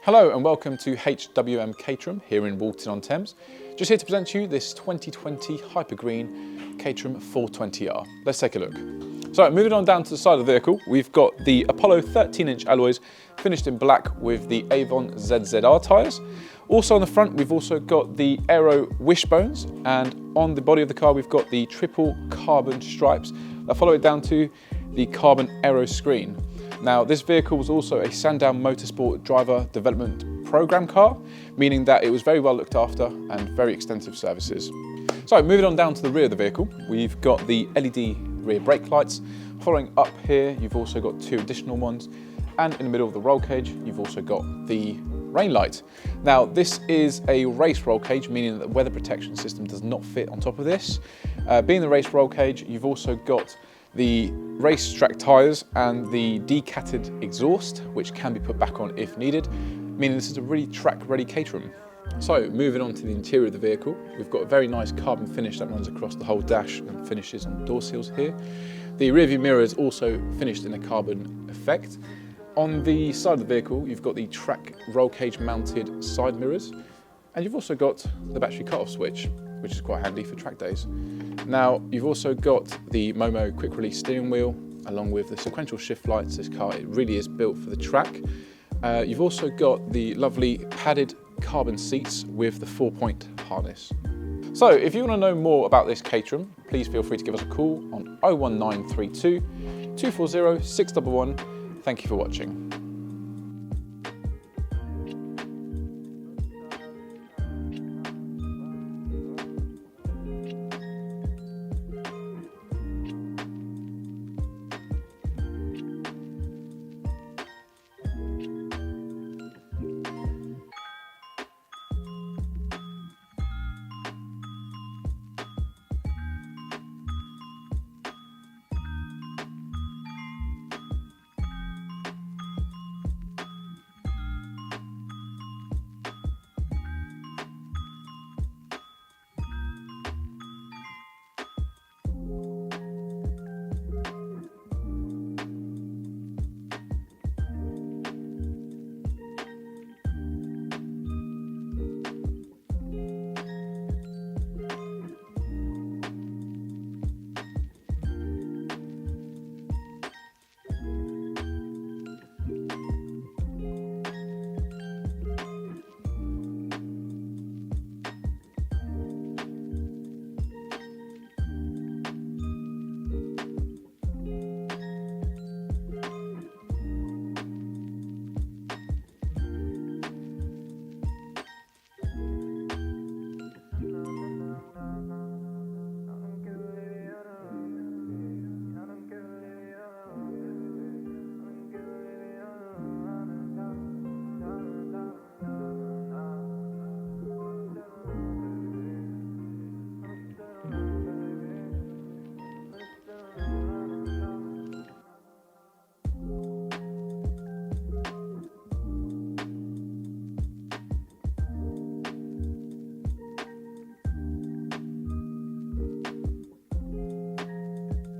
Hello and welcome to HWM Caterham here in Walton-on-Thames. Just here to present to you this 2020 Hyper Green Caterham 420R. Let's take a look. So moving on down to the side of the vehicle, we've got the Apollo 13-inch alloys finished in black with the Avon ZZR tyres. Also on the front we've also got the Aero wishbones, and on the body of the car we've got the triple carbon stripes that follow it down to the carbon Aero screen. Now this vehicle was also a Sandown Motorsport driver development program car, meaning that it was very well looked after and very extensive services. So moving on down to the rear of the vehicle, we've got the LED rear brake lights. Following up here, you've also got two additional ones, and in the middle of the roll cage, you've also got the rain light. Now this is a race roll cage, meaning that the weather protection system does not fit on top of this. Being the race roll cage, you've also got the race track tyres and the decatted exhaust, which can be put back on if needed, meaning this is a really track ready Caterham. So moving on to the interior of the vehicle, we've got a very nice carbon finish that runs across the whole dash and finishes on the door seals here. The rear view mirror is also finished in a carbon effect. On the side of the vehicle, you've got the track roll cage mounted side mirrors, and you've also got the battery cut-off switch, which is quite handy for track days. Now, you've also got the Momo quick release steering wheel, along with the sequential shift lights. This car, it really is built for the track. You've also got the lovely padded carbon seats with the 4-point harness. So if you want to know more about this Caterham, please feel free to give us a call on 01932 240 611. Thank you for watching.